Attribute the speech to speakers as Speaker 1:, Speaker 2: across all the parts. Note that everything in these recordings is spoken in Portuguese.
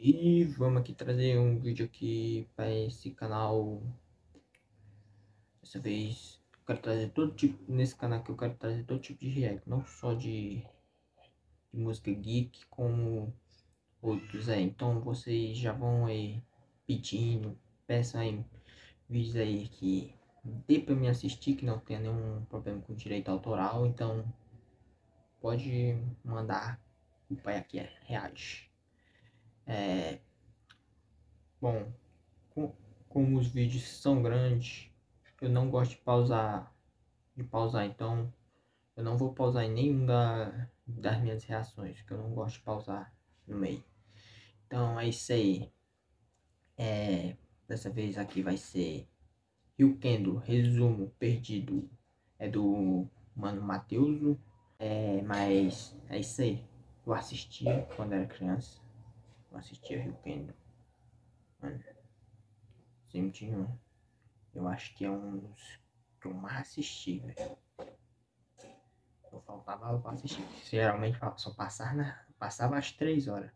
Speaker 1: E vamos aqui trazer um vídeo aqui para esse canal. Dessa vez eu quero trazer todo tipo, nesse canal aqui eu quero trazer todo tipo de react, não só de música geek, como outros aí. Então vocês já vão aí pedindo, peçam aí vídeos aí que dê para me assistir, que não tenha nenhum problema com direito autoral. Então pode mandar, o pai aqui reage. Bom, como os vídeos são grandes, eu não gosto de pausar, então eu não vou pausar em nenhum das minhas reações, porque eu não gosto de pausar no meio. Então é isso aí. Dessa vez aqui vai ser Ryukendo, resumo perdido. É do Mano Matheus. Mas é isso aí. Eu assistia quando era criança. Eu assistia Ryukendo. Mano, sempre tinha um. Eu acho que é um dos que eu mais assisti, velho. Eu faltava pra assistir. Geralmente só passava às 3 horas.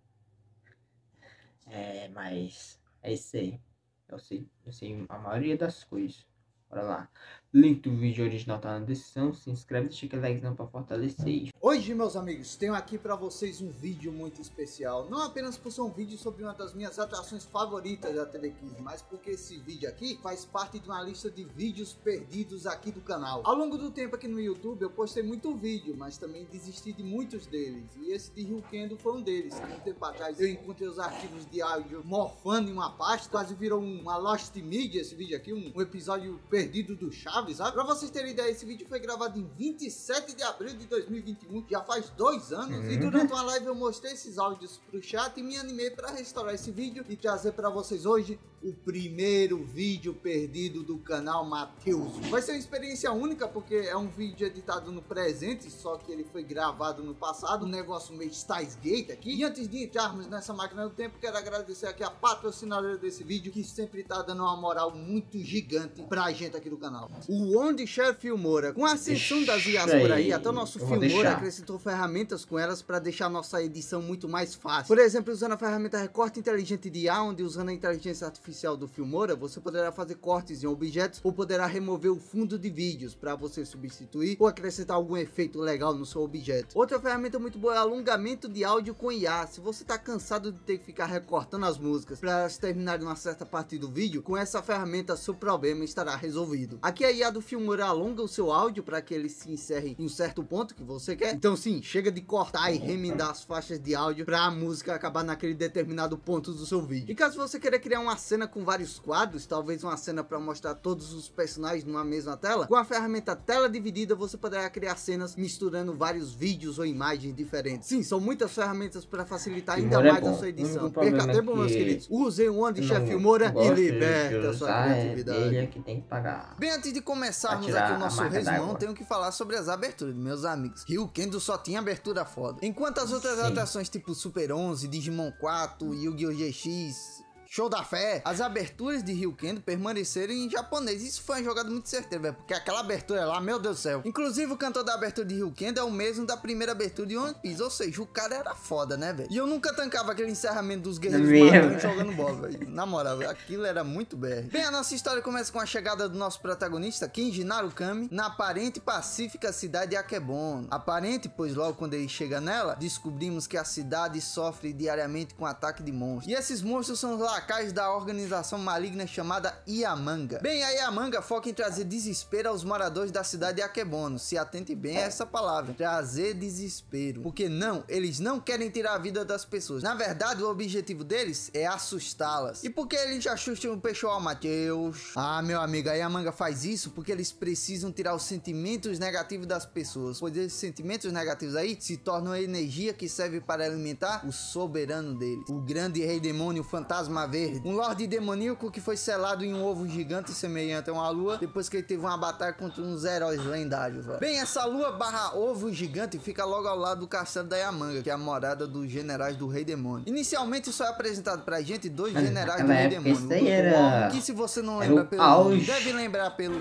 Speaker 1: Mas é isso aí. Eu sei a maioria das coisas. Bora lá. Link do vídeo original tá na descrição. Se inscreve, deixa aquele like pra fortalecer.
Speaker 2: Hoje, meus amigos, tenho aqui para vocês um vídeo muito especial. Não apenas por ser um vídeo sobre uma das minhas atrações favoritas da TV Kids, mas porque esse vídeo aqui faz parte de uma lista de vídeos perdidos aqui do canal. Ao longo do tempo aqui no YouTube eu postei muito vídeo, mas também desisti de muitos deles. E esse de Ryukendo foi um deles. Um tempo atrás eu encontrei os arquivos de áudio morfando em uma pasta. Quase virou uma Lost Media esse vídeo aqui, um episódio perdido do Chaves, sabe? Pra vocês terem ideia, esse vídeo foi gravado em 27 de abril de 2021. Já faz 2 anos, e durante uma live eu mostrei esses áudios pro chat e me animei para restaurar esse vídeo e trazer para vocês hoje o primeiro vídeo perdido do canal Matheus. Vai ser uma experiência única porque é um vídeo editado no presente, só que ele foi gravado no passado, um negócio meio Steins Gate aqui. E antes de entrarmos nessa máquina do tempo, quero agradecer aqui a patrocinadora desse vídeo, que sempre tá dando uma moral muito gigante pra gente aqui do canal. O OnlyShare Filmora. Com a ascensão das IAs por aí, até o nosso Filmora acrescentou ferramentas com elas para deixar a nossa edição muito mais fácil. Por exemplo, usando a ferramenta Recorte Inteligente de IA, onde usando a inteligência artificial do Filmora, você poderá fazer cortes em objetos ou poderá remover o fundo de vídeos para você substituir ou acrescentar algum efeito legal no seu objeto. Outra ferramenta muito boa é alongamento de áudio com IA. Se você está cansado de ter que ficar recortando as músicas para elas terminarem uma certa parte do vídeo, com essa ferramenta seu problema estará resolvido. Aqui a IA do Filmora alonga o seu áudio para que ele se encerre em um certo ponto que você quer. Então sim, chega de cortar e remendar as faixas de áudio para a música acabar naquele determinado ponto do seu vídeo. E caso você queira criar uma cena com vários quadros, talvez uma cena para mostrar todos os personagens numa mesma tela, com a ferramenta tela dividida você poderá criar cenas misturando vários vídeos ou imagens diferentes. Sim, são muitas ferramentas para facilitar ainda mais a sua edição. Perca tempo, meus queridos. Usem o OnlyShare Filmora e liberta a sua criatividade.
Speaker 1: É que tem que pagar.
Speaker 2: Bem, antes de começarmos aqui o nosso resumão, tenho que falar sobre as aberturas, meus amigos. Ryukendo só tinha abertura foda. Enquanto as outras atrações tipo Super 11, Digimon 4, Yu-Gi-Oh! GX, Show da Fé, as aberturas de Ryukendo permaneceram em japonês. Isso foi uma jogada muito certeira, velho, porque aquela abertura lá, meu Deus do céu. Inclusive o cantor da abertura de Ryukendo é o mesmo da primeira abertura de One Piece, ou seja, o cara era foda, né, velho? E eu nunca tancava aquele encerramento dos guerreiros matando e jogando bola, velho. Na moral, véio, aquilo era muito BR. Bem, a nossa história começa com a chegada do nosso protagonista, Kenji Narukami, na aparente e pacífica cidade de Akebon. Aparente, pois logo quando ele chega nela, descobrimos que a cidade sofre diariamente com ataque de monstros. E esses monstros são os lacaios da organização maligna chamada Yamanga. Bem, a Yamanga foca em trazer desespero aos moradores da cidade de Akebono. Se atente bem a essa palavra, trazer desespero. Porque não, eles não querem tirar a vida das pessoas. Na verdade, o objetivo deles é assustá-las. E por que eles assustam o pessoal, Matheus? Ah, meu amigo, a Yamanga faz isso porque eles precisam tirar os sentimentos negativos das pessoas. Pois esses sentimentos negativos aí se tornam a energia que serve para alimentar o soberano deles. O grande rei demônio fantasma Verde, um lorde demoníaco que foi selado em um ovo gigante semelhante a uma lua depois que ele teve uma batalha contra uns heróis lendários, velho. Bem, essa lua barra ovo gigante fica logo ao lado do castelo da Yamanga, que é a morada dos generais do Rei Demônio. Inicialmente só é apresentado pra gente dois generais do Rei Demônio.
Speaker 1: Isso aí era...
Speaker 2: que se você não lembra pelo nome, deve lembrar pelo...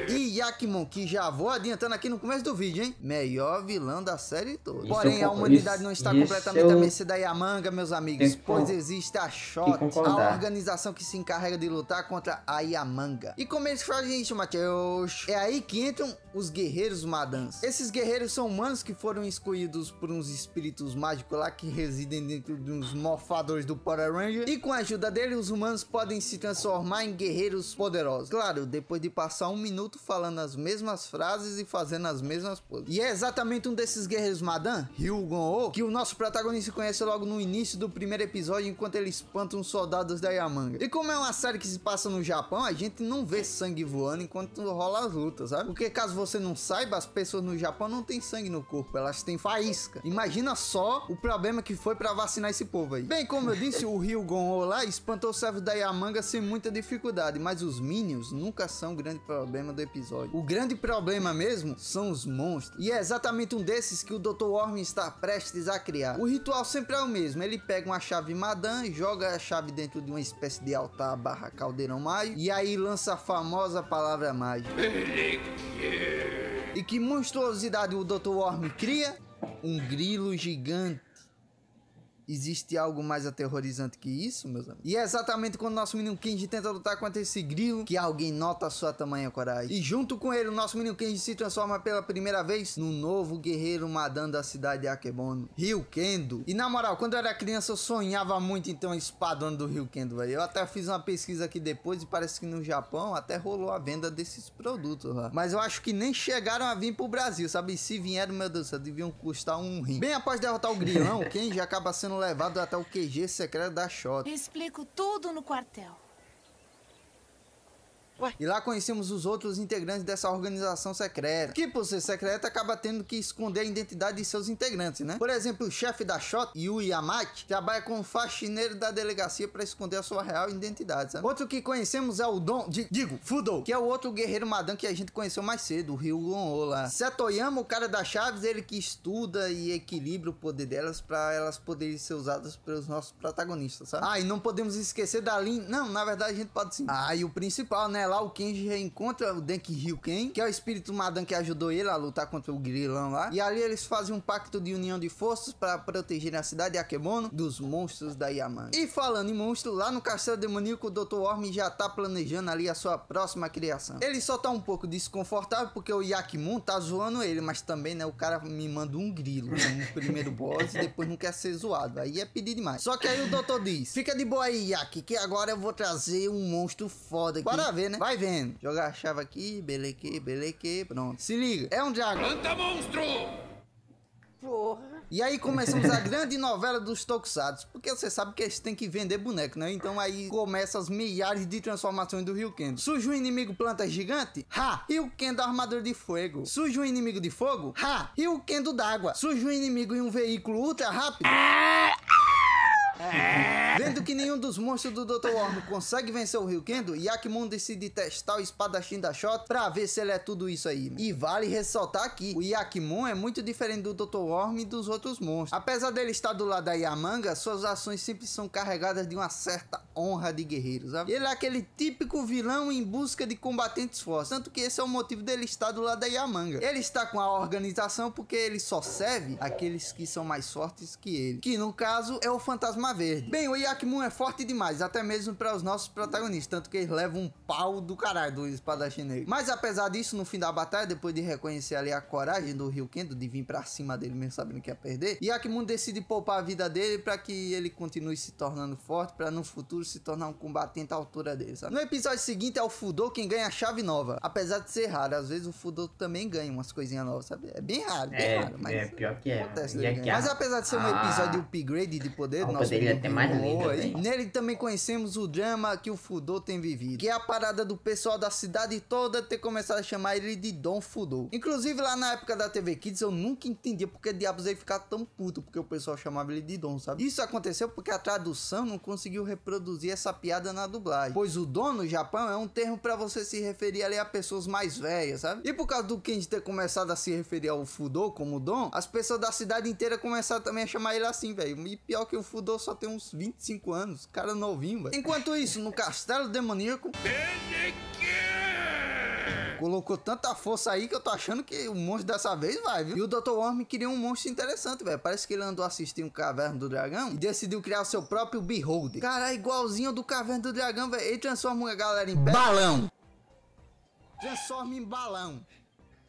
Speaker 2: E Yakimon, que já vou adiantando aqui no começo do vídeo, hein? Melhor vilão da série toda. Porém, a humanidade não está completamente à mercê da Yamanga, meus amigos, pois existe a SHOT, a organização que se encarrega de lutar contra a Yamanga. E como eles fazem isso, Matheus? É aí que entram os guerreiros Madans. Esses guerreiros são humanos que foram escolhidos por uns espíritos mágicos lá que residem dentro de uns morfadores do Power Ranger. E com a ajuda deles, os humanos podem se transformar em guerreiros poderosos. Claro, depois de passar 1 minuto falando as mesmas frases e fazendo as mesmas poses. E é exatamente um desses guerreiros Madan, Ryugon-Oh, que o nosso protagonista conhece logo no início do primeiro episódio, enquanto ele espanta uns soldados da Yamanga. E como é uma série que se passa no Japão, a gente não vê sangue voando enquanto rola as lutas, sabe? Porque caso você não saiba, as pessoas no Japão não têm sangue no corpo, elas têm faísca. Imagina só o problema que foi pra vacinar esse povo aí. Bem, como eu disse, o Ryugon-Oh lá espantou os servos da Yamanga sem muita dificuldade, mas os Minions nunca são o grande problema do episódio. O grande problema mesmo são os monstros. E é exatamente um desses que o Dr. Worm está prestes a criar. O ritual sempre é o mesmo. Ele pega uma chave Madan, joga a chave dentro de uma espécie de altar barra caldeirão maio, e aí lança a famosa palavra mágica. E que monstruosidade o Dr. Worm cria? Um grilo gigante. Existe algo mais aterrorizante que isso, meus amigos? E é exatamente quando o nosso menino Kenji tenta lutar contra esse grilo que alguém nota a sua tamanha coragem. E junto com ele, o nosso menino Kenji se transforma pela primeira vez no novo guerreiro Madan da cidade de Akebono, Ryukendo. E na moral, quando eu era criança, eu sonhava muito em ter uma espadona do Ryukendo, velho. Eu até fiz uma pesquisa aqui depois e parece que no Japão até rolou a venda desses produtos lá. Mas eu acho que nem chegaram a vir pro Brasil, sabe? E se vieram, meu Deus do céu, deviam custar um rim. Bem após derrotar o grilão, o Kenji acaba sendo levado até o QG secreto da SHOT.
Speaker 3: Explico tudo no quartel.
Speaker 2: E lá conhecemos os outros integrantes dessa organização secreta, que por ser secreta acaba tendo que esconder a identidade de seus integrantes, né? Por exemplo, o chefe da SHOT, Yu Yamaki, trabalha como faxineiro da delegacia para esconder a sua real identidade, sabe? Outro que conhecemos é o Fudo, que é o outro guerreiro Madan que a gente conheceu mais cedo, o Ryugon-Oh lá. Setoyama, o cara das chaves, ele que estuda e equilibra o poder delas para elas poderem ser usadas pelos nossos protagonistas, sabe? Ah, e não podemos esquecer da Lin... Não, na verdade a gente pode sim. Ah, e o principal, né? Lá o Kenji reencontra o Denki Ryuken, que é o espírito Madan que ajudou ele a lutar contra o grilão lá. E ali eles fazem um pacto de união de forças para proteger a cidade de Akebono dos monstros da Yamanga. E falando em monstro, lá no castelo demoníaco, o Dr. Worm já tá planejando ali a sua próxima criação. Ele só tá um pouco desconfortável porque o Yakimon tá zoando ele, mas também, né, o cara me manda um grilo no primeiro boss e depois não quer ser zoado. Aí é pedir demais. Só que aí o doutor diz: fica de boa aí, Yaki, que agora eu vou trazer um monstro foda aqui. Bora ver, né? Vai vendo. Jogar a chave aqui, beleque, pronto. Se liga, é um dragão.
Speaker 4: Planta monstro!
Speaker 3: Porra.
Speaker 2: E aí começamos a grande novela dos Tokusatsu, porque você sabe que eles têm que vender boneco, né? Então aí começam as milhares de transformações do Ryukendo. Surge um inimigo planta gigante? Ha! Ryukendo armadura de fogo. Surge um inimigo de fogo? Ha! Ryukendo d'água. Surge um inimigo em um veículo ultra rápido? Vendo que nenhum dos monstros do Dr. Worm consegue vencer o Ryukendo, Yakimon decide testar o espadachim da SHOT pra ver se ele é tudo isso aí, né? E vale ressaltar aqui, o Yakimon é muito diferente do Dr. Worm e dos outros monstros. Apesar dele estar do lado da Yamanga, suas ações sempre são carregadas de uma certa honra de guerreiro, sabe? Ele é aquele típico vilão em busca de combatentes fortes, tanto que esse é o motivo dele estar do lado da Yamanga. Ele está com a organização porque ele só serve aqueles que são mais fortes que ele, que no caso é o Fantasma Verde. Bem, o Yakimon é forte demais, até mesmo para os nossos protagonistas, tanto que eles levam um pau do caralho do espadachim negro. Mas apesar disso, no fim da batalha, depois de reconhecer ali a coragem do Ryukendo de vir pra cima dele mesmo sabendo que ia perder, Yakimon decide poupar a vida dele para que ele continue se tornando forte, para no futuro se tornar um combatente à altura dele, sabe? No episódio seguinte é o Fudô quem ganha a chave nova. Apesar de ser raro, às vezes o Fudô também ganha umas coisinhas novas, sabe? É bem raro, mas
Speaker 1: é pior que é.
Speaker 2: acontece
Speaker 1: E
Speaker 2: dele
Speaker 1: aqui
Speaker 2: ganhar. Mas apesar de ser um episódio de upgrade de poder,
Speaker 1: o
Speaker 2: nosso
Speaker 1: poder é até mais lindo
Speaker 2: aí,
Speaker 1: também.
Speaker 2: nele também conhecemos o drama que o Fudô tem vivido, que é a parada do pessoal da cidade toda ter começado a chamar ele de Dom Fudô. Inclusive lá na época da TV Kids eu nunca entendia porque diabos ele ficar tão puto porque o pessoal chamava ele de Dom, sabe? Isso aconteceu porque a tradução não conseguiu reproduzir essa piada na dublagem, pois o Dom no Japão é um termo pra você se referir ali a pessoas mais velhas, sabe? E por causa do Kenji ter começado a se referir ao Fudô como Dom, as pessoas da cidade inteira começaram também a chamar ele assim, velho. E pior que o Fudô só tem uns 25 anos, cara novinho, velho. Enquanto isso, no Castelo Demoníaco, colocou tanta força aí que eu tô achando que o monstro dessa vez vai, viu? E o Dr. Worm queria um monstro interessante, velho. Parece que ele andou assistindo Caverna do Dragão e decidiu criar o seu próprio Beholder. Cara, igualzinho do Caverna do Dragão, velho. Ele transforma a galera em balão. Transforma em balão.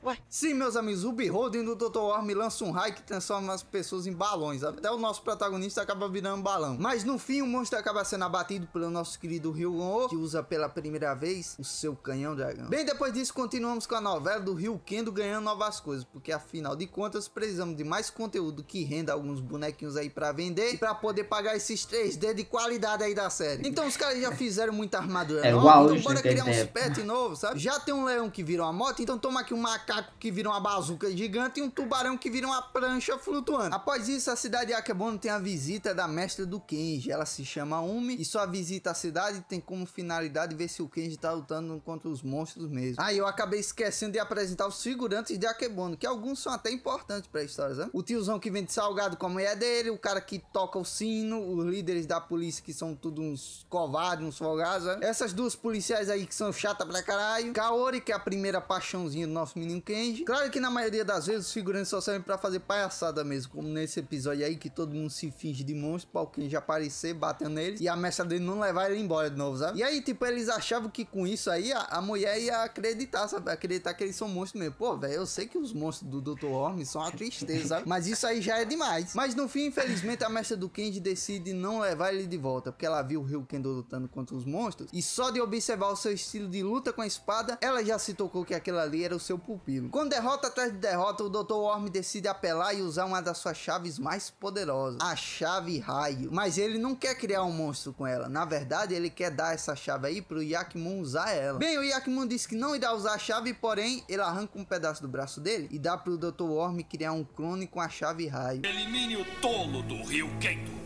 Speaker 2: Ué? Sim, meus amigos, o Beholder do Dr. Worm lança um raio que transforma as pessoas em balões. Até o nosso protagonista acaba virando um balão. Mas no fim, o monstro acaba sendo abatido pelo nosso querido Ryugon, que usa pela primeira vez o seu canhão dragão. Bem, depois disso, continuamos com a novela do Ryukendo ganhando novas coisas, porque afinal de contas, precisamos de mais conteúdo que renda alguns bonequinhos aí pra vender e pra poder pagar esses 3D de qualidade aí da série. Então os caras já fizeram muita armadura nova, então bora criar uns pets novos, sabe? Já tem um leão que vira uma moto, então toma aqui um macaco que vira uma bazuca gigante e um tubarão que vira uma prancha flutuante. Após isso, a cidade de Akebono tem a visita da mestra do Kenji. Ela se chama Umi e sua visita à cidade tem como finalidade ver se o Kenji tá lutando contra os monstros mesmo. Aí eu acabei esquecendo de apresentar os figurantes de Akebono, que alguns são até importantes pra história, né? O tiozão que vende salgado com a mulher dele, o cara que toca o sino, os líderes da polícia que são tudo uns covardes, uns folgados, né? Essas duas policiais aí que são chatas pra caralho. Kaori, que é a primeira paixãozinha do nosso menino Kenji. Claro que na maioria das vezes os figurantes só servem pra fazer palhaçada mesmo, como nesse episódio aí que todo mundo se finge de monstro pra o Kenji aparecer, batendo neles e a mestra dele não levar ele embora de novo, sabe? E aí, tipo, eles achavam que com isso aí a mulher ia acreditar, sabe? Acreditar que eles são monstros mesmo. Pô, velho, eu sei que os monstros do Dr. Worm são uma tristeza, sabe? Mas isso aí já é demais. Mas no fim, infelizmente, a mestra do Kenji decide não levar ele de volta, porque ela viu o Ryukendo lutando contra os monstros e só de observar o seu estilo de luta com a espada, ela já se tocou que aquilo ali era o seu pupilo. Com derrota atrás de derrota, o Dr. Worm decide apelar e usar uma das suas chaves mais poderosas, a chave raio. Mas ele não quer criar um monstro com ela. Na verdade, ele quer dar essa chave aí pro Yakimon usar ela. Bem, o Yakimon disse que não irá usar a chave, porém, ele arranca um pedaço do braço dele e dá pro Dr. Worm criar um clone com a chave raio.
Speaker 4: Elimine o tolo do Ryukendo.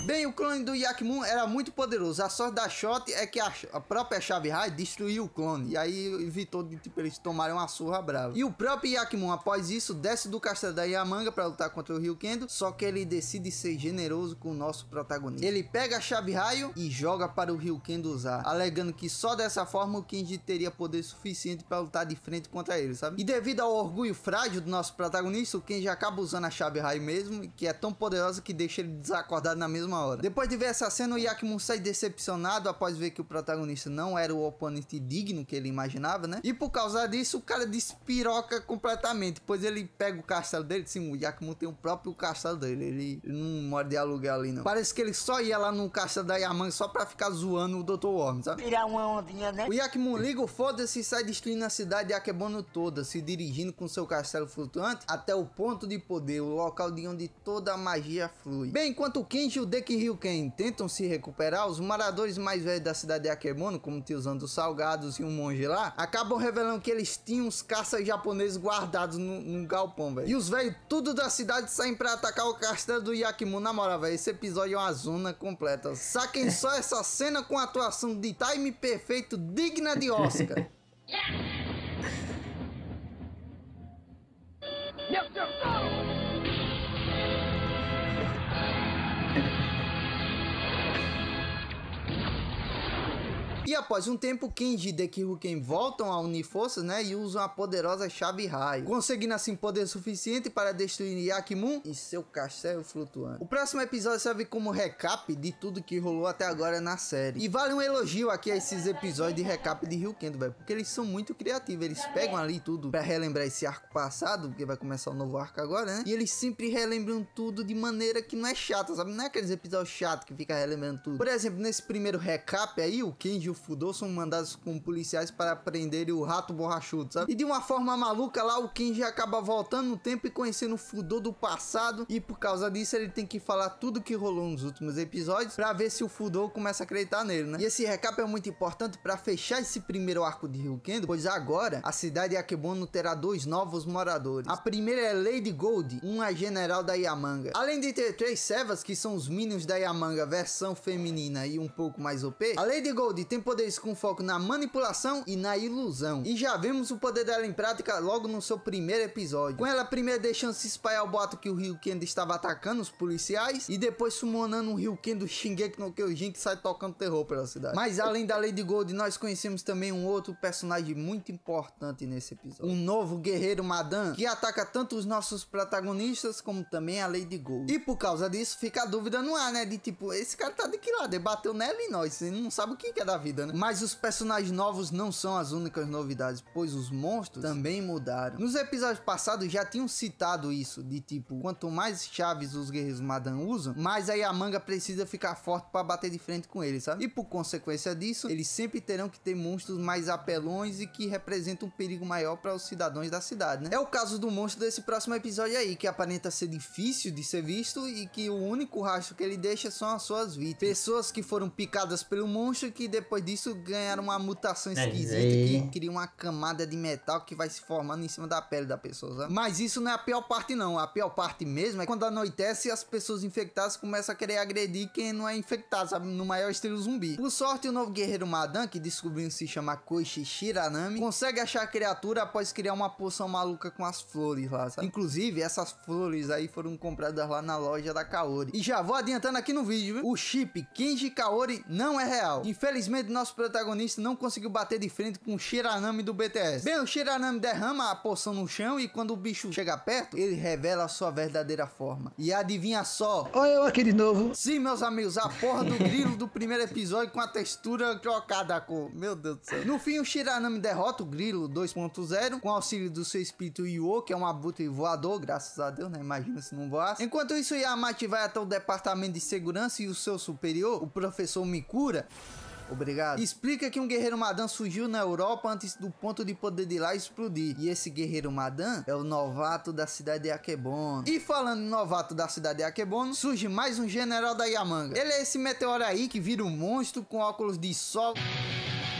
Speaker 2: Bem, o clone do Yakimon era muito poderoso. A sorte da Shot é que a própria chave raio destruiu o clone. E aí evitou de tipo, eles tomarem uma surra brava. E o próprio Yakimon, após isso, desce do castelo da Yamanga para lutar contra o Ryukendo. Só que ele decide ser generoso com o nosso protagonista. Ele pega a chave raio e joga para o Ryukendo usar, alegando que só dessa forma o Kenji teria poder suficiente para lutar de frente contra ele, sabe? E devido ao orgulho frágil do nosso protagonista, o Kenji acaba usando a chave raio mesmo, que é tão poderosa que deixa ele desacordado na mesma hora. Depois de ver essa cena, o Yakimon sai decepcionado após ver que o protagonista não era o oponente digno que ele imaginava, né? E por causa disso, o cara despiroca completamente, pois ele pega o castelo dele. Sim, o Yakimon tem o próprio castelo dele, ele não mora de aluguel ali não. Parece que ele só ia lá no castelo da Yamanga só pra ficar zoando o Dr. Worm, sabe?
Speaker 3: Virar uma ondinha, né?
Speaker 2: O Yakimon liga o foda-se e sai destruindo a cidade de Akebono toda, se dirigindo com seu castelo flutuante até o ponto de poder, o local de onde toda a magia flui. Bem, enquanto o Kenji e o Deki Ryuken tentam se recuperar, os moradores mais velhos da cidade de Akebono, como o tiozão dos salgados e um monge lá, acabam revelando que eles tinham uns caças japoneses guardados num galpão, velho. E os velhos tudo da cidade saem pra atacar o castelo do Yakimon. Na moral, velho, esse episódio é uma zona completa. Saquem só essa cena com atuação de time perfeito, digna de Oscar. E após um tempo, Kenji e Dekiruken voltam a unir forças, né, e usam a poderosa chave raio, conseguindo assim poder suficiente para destruir Yakimun e seu castelo flutuante. O próximo episódio serve como recap de tudo que rolou até agora na série. E vale um elogio aqui a esses episódios de recap de Ryukendo, velho, porque eles são muito criativos, eles pegam ali tudo pra relembrar esse arco passado, porque vai começar um novo arco agora, né, e eles sempre relembram tudo de maneira que não é chata, sabe, não é aqueles episódios chatos que fica relembrando tudo. Por exemplo, nesse primeiro recap aí, o Kenji e o Fudo são mandados com policiais para prenderem o rato borrachudo, sabe, e de uma forma maluca lá, o Kenji acaba voltando no tempo e conhecendo o Fudo do passado, e por causa disso ele tem que falar tudo que rolou nos últimos episódios pra ver se o Fudo começa a acreditar nele, né. E esse recap é muito importante pra fechar esse primeiro arco de Ryukendo, pois agora a cidade de Akebono terá 2 novos moradores. A primeira é Lady Gold, uma general da Yamanga. Além de ter 3 servas, que são os minions da Yamanga versão feminina e um pouco mais OP, a Lady Gold tem poderes com foco na manipulação e na ilusão. E já vemos o poder dela em prática logo no seu primeiro episódio. Com ela primeiro deixando se espalhar o boato que o Ryukendo estava atacando os policiais, e depois summonando um Ryukendo Shingeki no Kyojin que sai tocando terror pela cidade. Mas além da Lady Gold, nós conhecemos também um outro personagem muito importante nesse episódio. Um novo guerreiro Madan, que ataca tanto os nossos protagonistas como também a Lady Gold. E por causa disso, fica a dúvida no ar, né? De tipo, esse cara tá de que lado? Ele bateu nela e nós. Você não sabe o que é da vida, né? Mas os personagens novos não são as únicas novidades, pois os monstros também mudaram. Nos episódios passados já tinham citado isso, de tipo, quanto mais chaves os guerreiros Madan usam, mais a Yamanga precisa ficar forte para bater de frente com eles, sabe? E por consequência disso, eles sempre terão que ter monstros mais apelões e que representam um perigo maior para os cidadãos da cidade, né? É o caso do monstro desse próximo episódio aí, que aparenta ser difícil de ser visto e que o único rastro que ele deixa são as suas vítimas. Pessoas que foram picadas pelo monstro e que depois disso ganharam uma mutação esquisita que cria uma camada de metal que vai se formando em cima da pele da pessoa, sabe? Mas isso não é a pior parte não, a pior parte mesmo é quando anoitece e as pessoas infectadas começam a querer agredir quem não é infectado, sabe? No maior estilo zumbi. Por sorte, o novo guerreiro Madan, que descobriu se chama Koichi Shiranami, consegue achar a criatura após criar uma poção maluca com as flores lá, sabe? Inclusive, essas flores aí foram compradas lá na loja da Kaori. E já vou adiantando aqui no vídeo, viu? O chip Kenji Kaori não é real. Infelizmente, nosso protagonista não conseguiu bater de frente com o Shiranami do BTS. Bem, o Shiranami derrama a poção no chão e quando o bicho chega perto, ele revela a sua verdadeira forma. E adivinha só?
Speaker 5: Olha eu aqui de novo.
Speaker 2: Sim, meus amigos, a porra do grilo do primeiro episódio com a textura trocada com... Meu Deus do céu. No fim, o Shiranami derrota o grilo 2.0 com auxílio do seu espírito Yuo, que é um abutre voador, graças a Deus, né? Imagina se não voasse. Enquanto isso, Yamate vai até o departamento de segurança e o seu superior, o professor Mikura, obrigado, explica que um guerreiro Madan surgiu na Europa antes do ponto de poder de lá explodir. E esse guerreiro Madan é o novato da cidade de Akebono. E falando em novato da cidade de Akebono, surge mais um general da Yamanga. Ele é esse meteoro aí que vira um monstro com óculos de sol.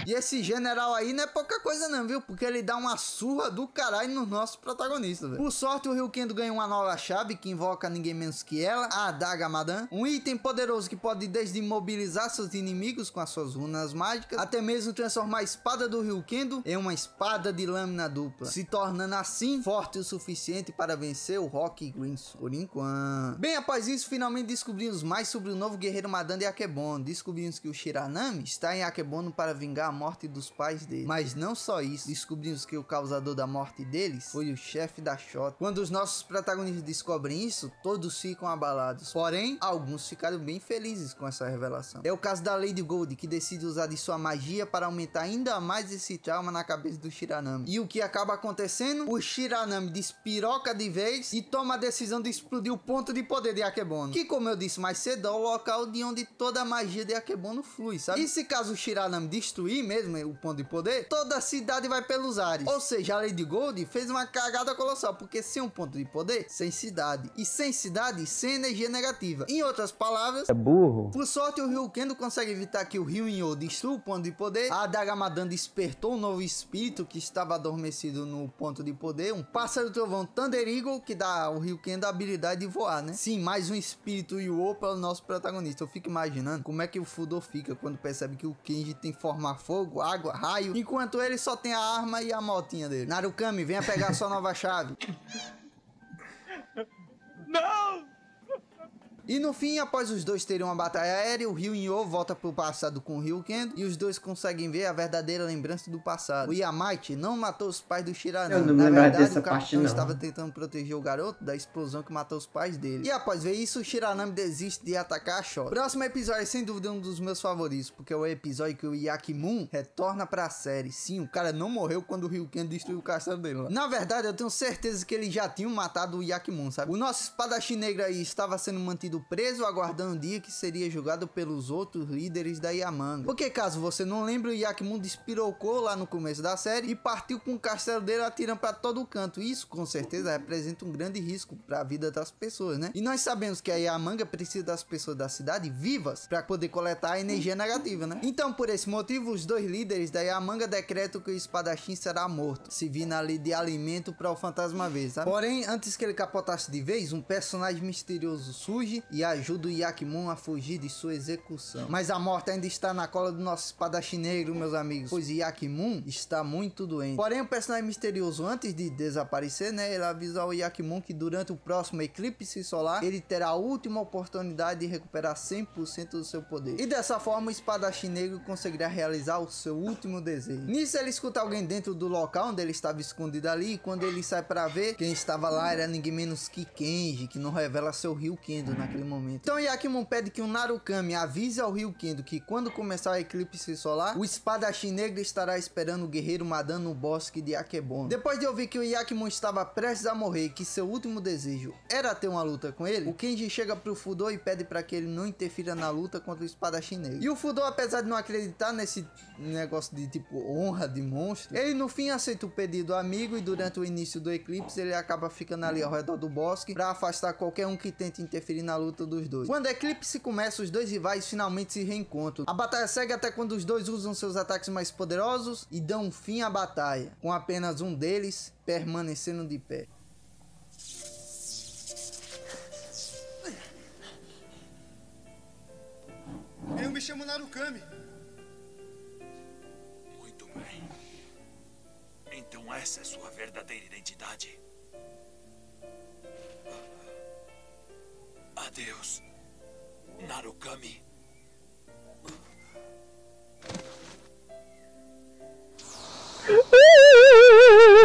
Speaker 2: E esse general aí não é pouca coisa não, viu? Porque ele dá uma surra do caralho nos nossos protagonistas, velho. Por sorte, o Ryukendo ganha uma nova chave que invoca ninguém menos que ela, a Adaga Madan. Um item poderoso que pode desde imobilizar seus inimigos com as suas runas mágicas, até mesmo transformar a espada do Ryukendo em uma espada de lâmina dupla, se tornando assim forte o suficiente para vencer o Rock Greenson, por enquanto. Bem, após isso, finalmente descobrimos mais sobre o novo guerreiro Madan de Akebono. Descobrimos que o Shiranami está em Akebono para vingar a morte dos pais dele. Mas não só isso, descobrimos que o causador da morte deles foi o chefe da Shota. Quando os nossos protagonistas descobrem isso, todos ficam abalados. Porém, alguns ficaram bem felizes com essa revelação. É o caso da Lady Gold, que decide usar de sua magia para aumentar ainda mais esse trauma na cabeça do Shiranami. E o que acaba acontecendo? O Shiranami despiroca de vez e toma a decisão de explodir o ponto de poder de Akebono, que, como eu disse mais cedo, é o local de onde toda a magia de Akebono flui, sabe? E se caso o Shiranami destruir mesmo o ponto de poder, toda a cidade vai pelos ares. Ou seja, a Lady Gold fez uma cagada colossal, porque sem um ponto de poder, sem cidade. E sem cidade, sem energia negativa. Em outras palavras,
Speaker 5: É burro.
Speaker 2: por sorte, o Ryukendo consegue evitar que o Ryuinho destrua o ponto de poder. A Adaga Madan despertou um novo espírito que estava adormecido no ponto de poder, um pássaro trovão Thunder Eagle, que dá ao Ryukendo a habilidade de voar, né? Sim, mais um espírito Yuo para o nosso protagonista. Eu fico imaginando como é que o Fudo fica quando percebe que o Kenji tem forma fogo, água, raio, enquanto ele só tem a arma e a motinha dele. Narukami, venha pegar sua nova chave.
Speaker 4: Não!
Speaker 2: E no fim, após os dois terem uma batalha aérea, o Ryu-Io volta pro passado com o Ryukendo e os dois conseguem ver a verdadeira lembrança do passado. O Yamaichi não matou os pais do Shiranami.
Speaker 1: Eu não me lembro dessa parte, não.
Speaker 2: Estava tentando proteger o garoto da explosão que matou os pais dele. E após ver isso, o Shiranami desiste de atacar a Shota. Próximo episódio é sem dúvida um dos meus favoritos, porque é o episódio que o Yakimun retorna pra série. Sim, o cara não morreu quando o Ryukendo destruiu o castelo dele lá. Na verdade, eu tenho certeza que eles já tinham matado o Yakimun, sabe? O nosso espadachim negro aí estava sendo mantido preso, aguardando o dia que seria julgado pelos outros líderes da Yamanga. Porque caso você não lembre, o Yakimun despirocou lá no começo da série e partiu com o castelo dele atirando pra todo canto. Isso com certeza representa um grande risco para a vida das pessoas, né? E nós sabemos que a Yamanga precisa das pessoas da cidade vivas para poder coletar a energia negativa, né? Então, por esse motivo, os dois líderes da Yamanga decretam que o espadachim será morto, servindo ali de alimento para o fantasma ver, sabe? Porém, antes que ele capotasse de vez, um personagem misterioso surge e ajuda o Yakimun a fugir de sua execução. Mas a morte ainda está na cola do nosso espadachim negro, meus amigos, pois Yakimun está muito doente. Porém, o personagem misterioso, antes de desaparecer, né, ele avisa ao Yakimun que durante o próximo eclipse solar, ele terá a última oportunidade de recuperar 100% do seu poder. E dessa forma, o espadachim negro conseguirá realizar o seu último desejo. Nisso, ele escuta alguém dentro do local onde ele estava escondido ali, e quando ele sai para ver, quem estava lá era ninguém menos que Kenji, que não revela seu Ryukendo naquele momento. Então, Yakimun pede que o Narukami avise ao Ryukendo que quando começar o eclipse solar, o espadachim negro estará esperando o guerreiro Madan no bosque de Akebono. Depois de ouvir que o Yakimun estava prestes a morrer e que seu último desejo era ter uma luta com ele, o Kenji chega pro Fudo e pede para que ele não interfira na luta contra o espadachim negro. E o Fudo, apesar de não acreditar nesse negócio de tipo honra de monstro, ele no fim aceita o pedido do amigo e durante o início do eclipse ele acaba ficando ali ao redor do bosque para afastar qualquer um que tente interferir na luta dos dois. Quando o eclipse começa, os dois rivais finalmente se reencontram. A batalha segue até quando os dois usam seus ataques mais poderosos e dão fim à batalha, com apenas um deles permanecendo de pé.
Speaker 5: Eu me chamo Narukami.
Speaker 4: Muito bem. Então essa é sua verdadeira identidade. Adeus, Narukami.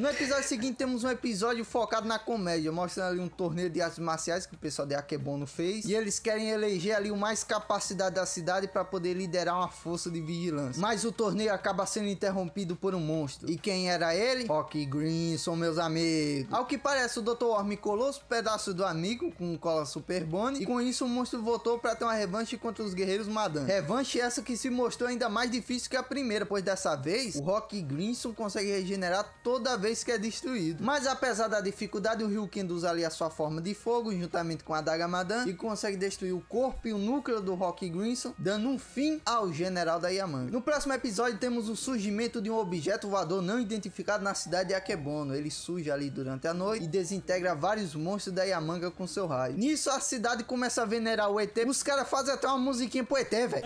Speaker 2: No episódio seguinte temos um episódio focado na comédia, mostrando ali um torneio de artes marciais que o pessoal de Akebono fez, e eles querem eleger ali o mais capacidade da cidade para poder liderar uma força de vigilância. Mas o torneio acaba sendo interrompido por um monstro. E quem era ele? Rocky Grinson, meus amigos. Ao que parece, o Dr. Orm colou os pedaços do amigo com cola Super Bond, e com isso o monstro voltou para ter uma revanche contra os guerreiros Madan. Revanche essa que se mostrou ainda mais difícil que a primeira, pois dessa vez o Rocky Grinson consegue regenerar toda vez que é destruído. Mas apesar da dificuldade, o Ryukendo usa ali a sua forma de fogo juntamente com a adaga Madan e consegue destruir o corpo e o núcleo do Rocky Grinson, dando um fim ao general da Yamanga. No próximo episódio temos o surgimento de um objeto voador não identificado na cidade de Akebono. Ele surge ali durante a noite e desintegra vários monstros da Yamanga com seu raio. Nisso a cidade começa a venerar o ET. Os caras fazem até uma musiquinha pro ET, velho.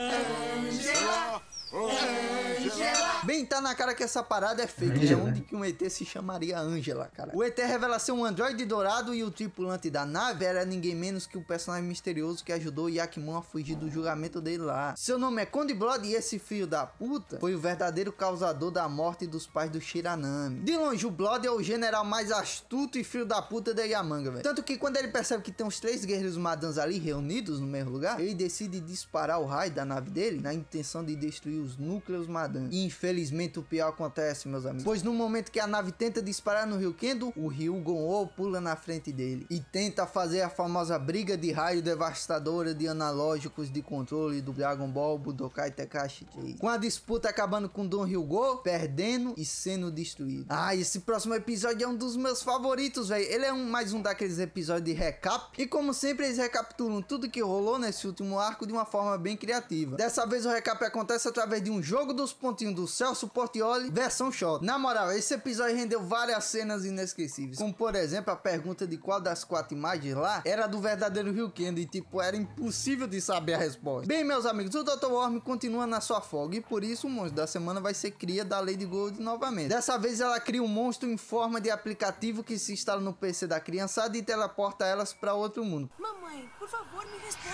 Speaker 2: Bem, tá na cara que essa parada é fake, né? Onde que um ET se chamaria Angela, cara? O ET revela ser um androide dourado e o tripulante da nave era ninguém menos que o personagem misterioso que ajudou o Yakimun a fugir do julgamento dele lá. Seu nome é Conde Blood e esse filho da puta foi o verdadeiro causador da morte dos pais do Shiranami. De longe, o Blood é o general mais astuto e filho da puta da Yamanga, velho. Tanto que quando ele percebe que tem uns 3 guerreiros Madans ali reunidos no mesmo lugar, ele decide disparar o raio da nave dele na intenção de destruir os núcleos Madan. E infelizmente o pior acontece, meus amigos, pois no momento que a nave tenta disparar no Ryukendo, o Ryugon-Oh pula na frente dele e tenta fazer a famosa briga de raio devastadora de analógicos de controle do Dragon Ball Budokai Tenkaichi 3, com a disputa acabando com Don Ryugo perdendo e sendo destruído. Esse próximo episódio é um dos meus favoritos, velho. Ele é mais um daqueles episódios de recap, e como sempre eles recapitulam tudo que rolou nesse último arco de uma forma bem criativa. Dessa vez o recap acontece através através de um jogo dos pontinhos do Celso Portiolli, versão shot. Na moral, esse episódio rendeu várias cenas inesquecíveis, como por exemplo a pergunta de qual das 4 imagens lá era do verdadeiro Ryukendo e tipo, era impossível de saber a resposta. Bem, meus amigos, o Dr. Worm continua na sua folga e por isso o monstro da semana vai ser cria da Lady Gold novamente. Dessa vez ela cria um monstro em forma de aplicativo que se instala no PC da criançada e teleporta elas para outro mundo.
Speaker 3: Mamãe, por favor, me responda.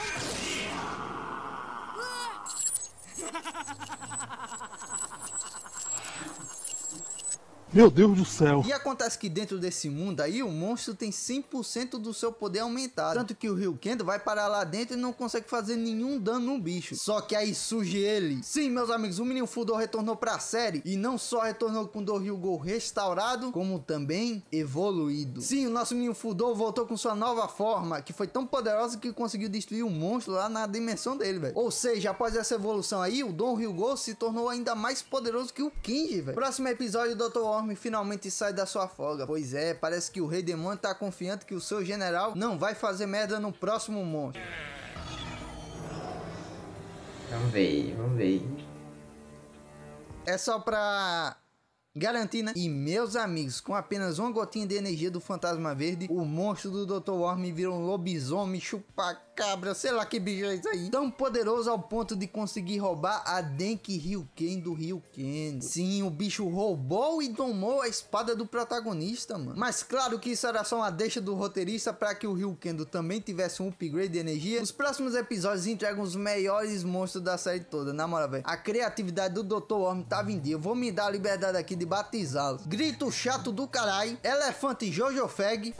Speaker 6: Meu Deus do céu.
Speaker 2: E acontece que dentro desse mundo aí, o monstro tem 100% do seu poder aumentado. Tanto que o Ryukendo vai parar lá dentro e não consegue fazer nenhum dano no bicho. Só que aí surge ele. Sim, meus amigos, o menino Fudou retornou pra série. E não só retornou com o Doryugo restaurado, como também evoluído. Sim, o nosso menino Fudou voltou com sua nova forma, que foi tão poderosa que conseguiu destruir um monstro lá na dimensão dele, velho. Ou seja, após essa evolução aí, o Doryugo se tornou ainda mais poderoso que o Kenji, velho. Próximo episódio, o Dr. Worm finalmente sai da sua folga. Pois é, parece que o Rei Demônio tá confiante que o seu general não vai fazer merda no próximo monstro.
Speaker 1: Vamos ver, vamos ver.
Speaker 2: É só pra garantir, né? E meus amigos, com apenas uma gotinha de energia do Fantasma Verde, o monstro do Dr. Worm virou um lobisomem, chupacabra, sei lá que bicho é isso aí. Tão poderoso ao ponto de conseguir roubar a Denki Ryuken do Ryukendo. Sim, o bicho roubou e domou a espada do protagonista, mano. Mas claro que isso era só uma deixa do roteirista para que o Ryukendo também tivesse um upgrade de energia. Os próximos episódios entregam os melhores monstros da série toda, na moral, velho. A criatividade do Dr. Worm tava em dia. Eu vou me dar a liberdade aqui de batizá-los. Grito chato do caralho, elefante Jojo Fag,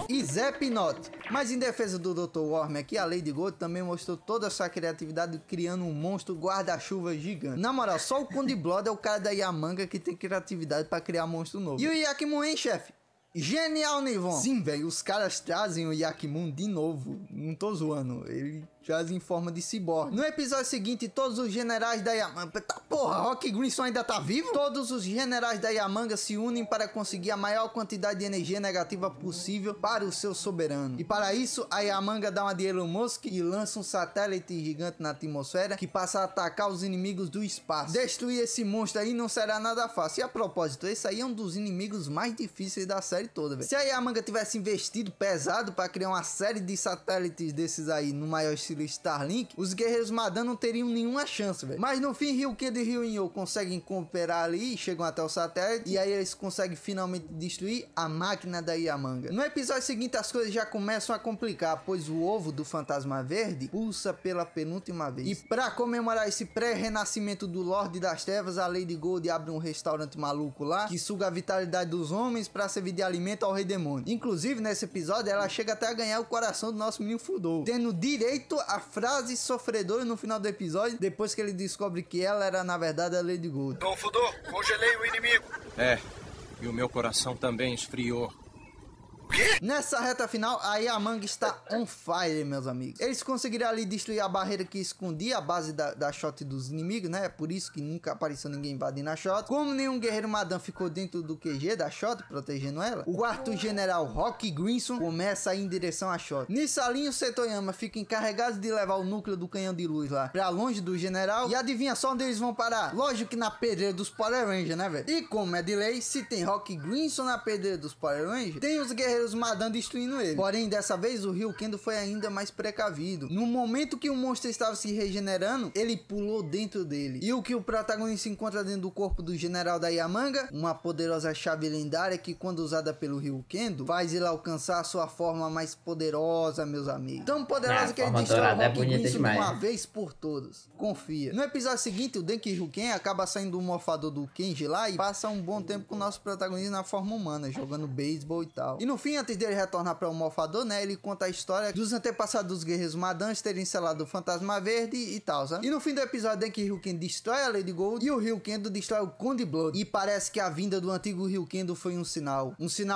Speaker 2: e Zé Pinote. Mas em defesa do Dr. Worm aqui, a Lady Gold também mostrou toda a sua criatividade criando um monstro guarda-chuva gigante. Na moral, só o Conde Blood é o cara da Yamanga que tem criatividade pra criar monstro novo. E o Yakimun, hein, chefe? Genial, Nivon. Sim, velho, os caras trazem o Yakimun de novo. Não tô zoando, ele traz em forma de ciborgue. No episódio seguinte, todos os generais da Yamanga... Tá porra, Rock Grinson ainda tá vivo? Todos os generais da Yamanga se unem para conseguir a maior quantidade de energia negativa possível para o seu soberano. E para isso, a Yamanga dá uma de Elon Musk e lança um satélite gigante na atmosfera que passa a atacar os inimigos do espaço. Destruir esse monstro aí não será nada fácil. E a propósito, esse aí é um dos inimigos mais difíceis da série toda, velho. Se a Yamanga tivesse investido pesado para criar uma série de satélites desses aí no maior estilo Starlink, os guerreiros Madan não teriam nenhuma chance, velho. Mas no fim, Ryukendo e Ryuinho conseguem cooperar ali e chegam até o satélite, e aí eles conseguem finalmente destruir a máquina da Yamanga. No episódio seguinte, as coisas já começam a complicar, pois o ovo do Fantasma Verde pulsa pela penúltima vez. E para comemorar esse pré-renascimento do Lorde das Trevas, a Lady Gold abre um restaurante maluco lá, que suga a vitalidade dos homens para servir de alimento ao Rei Demônio. Inclusive, nesse episódio, ela chega até a ganhar o coração do nosso menino Fudou, tendo direito a frase sofredora no final do episódio, depois que ele descobre que ela era na verdade a Lady Gold.
Speaker 5: Dom Fudou, congelei o inimigo.
Speaker 7: É, e o meu coração também esfriou.
Speaker 2: Nessa reta final, a Yamanga está on fire, meus amigos. Eles conseguiram ali destruir a barreira que escondia a base da shot dos inimigos, né? É por isso que nunca apareceu ninguém invadindo a shot. Como nenhum guerreiro Madan ficou dentro do QG da shot, protegendo ela, o quarto general Rock Grinson começa a ir em direção à shot. Nisso, a linha e o Setoyama ficam encarregados de levar o núcleo do canhão de luz lá pra longe do general. E adivinha só onde eles vão parar? Lógico que na pedreira dos Power Rangers, né, velho? E como é de lei, se tem Rock Grinson na pedreira dos Power Rangers, tem os guerreiros Madan destruindo ele. Porém, dessa vez o Ryukendo foi ainda mais precavido. No momento que o monstro estava se regenerando, ele pulou dentro dele. E o que o protagonista encontra dentro do corpo do general da Yamanga? Uma poderosa chave lendária que, quando usada pelo Ryukendo, faz ele alcançar a sua forma mais poderosa, meus amigos. Tão poderosa que ele destrói o Rock Grinson de uma vez por todas. Confia. No episódio seguinte, o Denki Ryuken acaba saindo do morfador do Kenji lá e passa um bom tempo com o nosso protagonista na forma humana, jogando beisebol e tal. E no fim, antes dele retornar para o morfador, né, ele conta a história dos antepassados dos guerreiros Madans terem selado o Fantasma Verde e tal, sabe? E no fim do episódio, Denki Ryuken destrói a Lady Gold e o Ryukendo destrói o Conde Blood. E parece que a vinda do antigo Ryukendo foi um sinal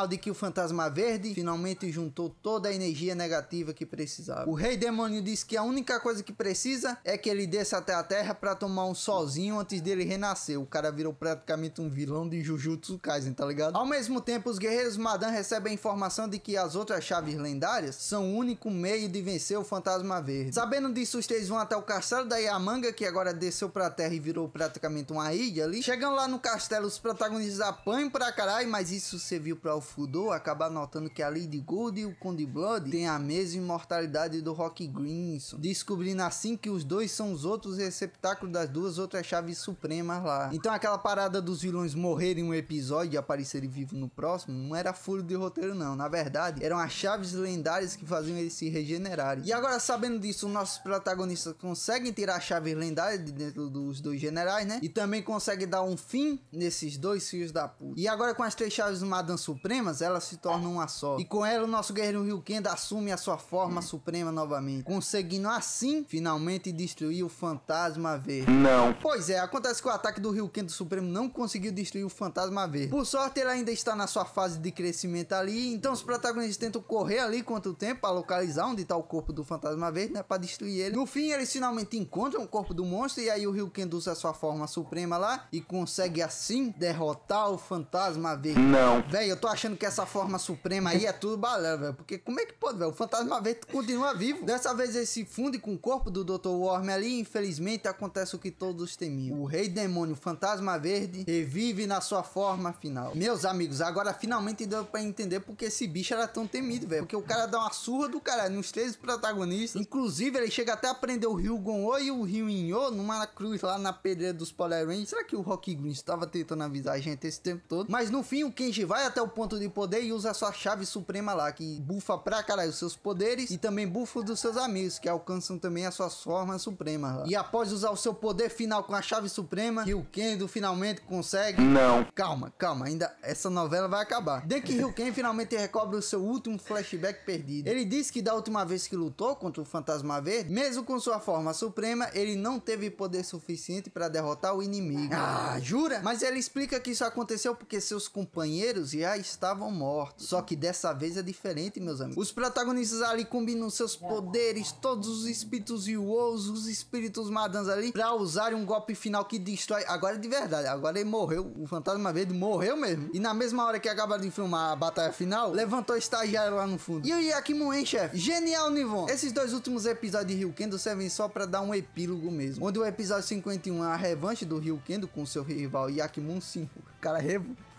Speaker 2: de que o Fantasma Verde finalmente juntou toda a energia negativa que precisava. O Rei Demônio disse que a única coisa que precisa é que ele desça até a Terra para tomar um sozinho antes dele renascer. O cara virou praticamente um vilão de Jujutsu Kaisen, tá ligado? Ao mesmo tempo, os guerreiros Madan recebem informação informação de que as outras chaves lendárias são o único meio de vencer o Fantasma Verde. Sabendo disso, os três vão até o castelo da Yamanga, que agora desceu pra terra e virou praticamente uma ilha ali. Chegando lá no castelo, os protagonistas apanham pra caralho, mas isso serviu pra o Fudo acabar notando que a Lady Gold e o Conde Blood têm a mesma imortalidade do Rock Grimson, descobrindo assim que os dois são os outros receptáculos das duas outras chaves supremas lá. Então aquela parada dos vilões morrerem em um episódio e aparecerem vivos no próximo não era furo de roteiro não, na verdade eram as chaves lendárias que faziam eles se regenerarem. E agora, sabendo disso, nossos protagonistas conseguem tirar as chaves lendárias de dentro dos dois generais, né? E também conseguem dar um fim nesses dois filhos da puta. E agora, com as três chaves do Madan Supremas, elas se tornam uma só. E com ela, o nosso guerreiro Ryukendo assume a sua forma suprema novamente, conseguindo assim finalmente destruir o Fantasma Verde.
Speaker 5: Não.
Speaker 2: Pois é, acontece que o ataque do Ryukendo Supremo não conseguiu destruir o Fantasma Verde. Por sorte, ele ainda está na sua fase de crescimento ali, então os protagonistas tentam correr ali quanto tempo para localizar onde está o corpo do Fantasma Verde, né, para destruir ele. No fim, eles finalmente encontram o corpo do monstro, e aí o Ryukendo usa a sua forma suprema lá e consegue assim derrotar o Fantasma Verde.
Speaker 5: Não.
Speaker 2: Velho, eu tô achando que essa forma suprema aí é tudo balela, velho, porque como é que pode, velho? O Fantasma Verde continua vivo. Dessa vez ele se funde com o corpo do Dr. Worm ali, e infelizmente acontece o que todos temiam. O Rei Demônio Fantasma Verde revive na sua forma final. Meus amigos, agora finalmente deu pra entender porque esse bicho era tão temido, velho. Porque o cara dá uma surra do caralho nos três protagonistas. Inclusive, ele chega até a prender o Ryugon-Oh e o Ryuin-Oh numa cruz lá na pedreira dos Power Rangers. Será que o Rock Green estava tentando avisar a gente esse tempo todo? Mas no fim, o Kenji vai até o ponto de poder e usa a sua chave suprema lá, que bufa pra caralho os seus poderes e também bufa dos seus amigos, que alcançam também as suas formas supremas lá. E após usar o seu poder final com a chave suprema, Ryukendo finalmente consegue...
Speaker 5: Não.
Speaker 2: Calma, ainda essa novela vai acabar. Denki Ryuken finalmente recobre o seu último flashback perdido. Ele diz que da última vez que lutou contra o Fantasma Verde, mesmo com sua forma suprema, ele não teve poder suficiente para derrotar o inimigo. Ah, jura? Mas ele explica que isso aconteceu porque seus companheiros já estavam mortos. Só que dessa vez é diferente, meus amigos. Os protagonistas ali combinam seus poderes, todos os espíritos Yuos, os espíritos Madans ali, pra usarem um golpe final que destrói. Agora de verdade, agora ele morreu. O Fantasma Verde morreu mesmo. E na mesma hora que acabaram de filmar a batalha final, levantou o estagiário lá no fundo. E o Yakimun, hein, chefe? Genial, Nivon. Esses dois últimos episódios de Ryukendo servem só pra dar um epílogo mesmo. Onde o episódio 51 é a revanche do Ryukendo com seu rival Yakimun 5.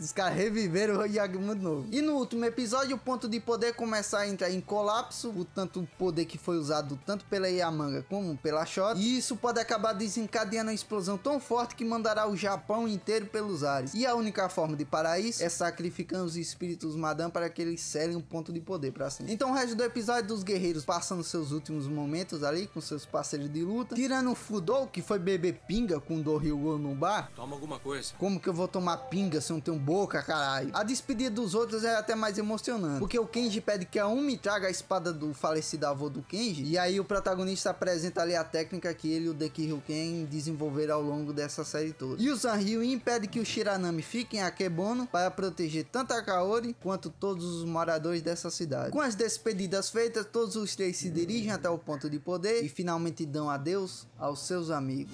Speaker 2: Os caras reviveram o Yakimun de novo. E no último episódio, o ponto de poder começa a entrar em colapso. O tanto poder que foi usado tanto pela Yamanga como pela Shota. E isso pode acabar desencadeando uma explosão tão forte que mandará o Japão inteiro pelos ares. E a única forma de parar isso é sacrificando os espíritos Madan para que eles selem um ponto de poder pra cima. Então o resto do episódio dos guerreiros passando seus últimos momentos ali com seus parceiros de luta. Tirando o Fudo, que foi beber pinga com o Doryugo no bar.
Speaker 7: Toma alguma coisa.
Speaker 2: Como que eu vou tomar pinga se eu não tenho boca, caralho? A despedida dos outros é até mais emocionante, porque o Kenji pede que a Umi traga a espada do falecido avô do Kenji, e aí o protagonista apresenta ali a técnica que ele e o Denki Ryuken desenvolveram ao longo dessa série toda. E o Zanryu impede que o Shiranami fique em Akebono para proteger tanto a Kaori quanto todos os moradores dessa cidade. Com as despedidas feitas, todos os três se dirigem até o ponto de poder e finalmente dão adeus aos seus amigos.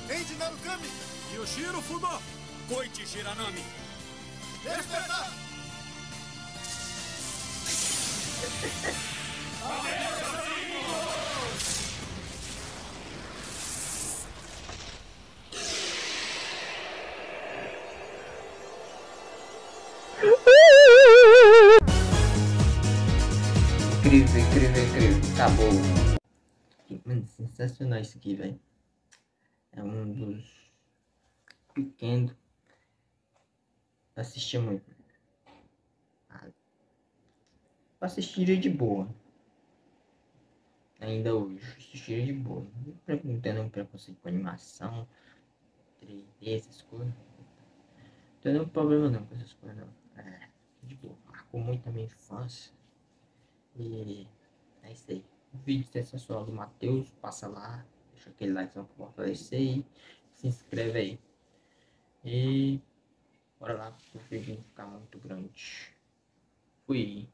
Speaker 5: Eiji Narukami!
Speaker 7: Yoshiro Fudo!
Speaker 5: Koichi Shiranami! Despertar!
Speaker 1: Incrível. Acabou. Mano, sensacional isso aqui, velho. É um dos pequenos. Assisti muito. Assistiria de boa. Ainda hoje. Assistiria de boa. Não tenho nenhum preconceito com animação, 3D, essas coisas. Não tenho nenhum problema não com essas coisas não. É, de boa. Marcou muito a minha infância. E é isso aí. O vídeo sensacional do Matheus. Passa lá. Deixa aquele like pra fortalecer aí. Se inscreve aí. E bora lá, o vídeo não ficar muito grande. Fui.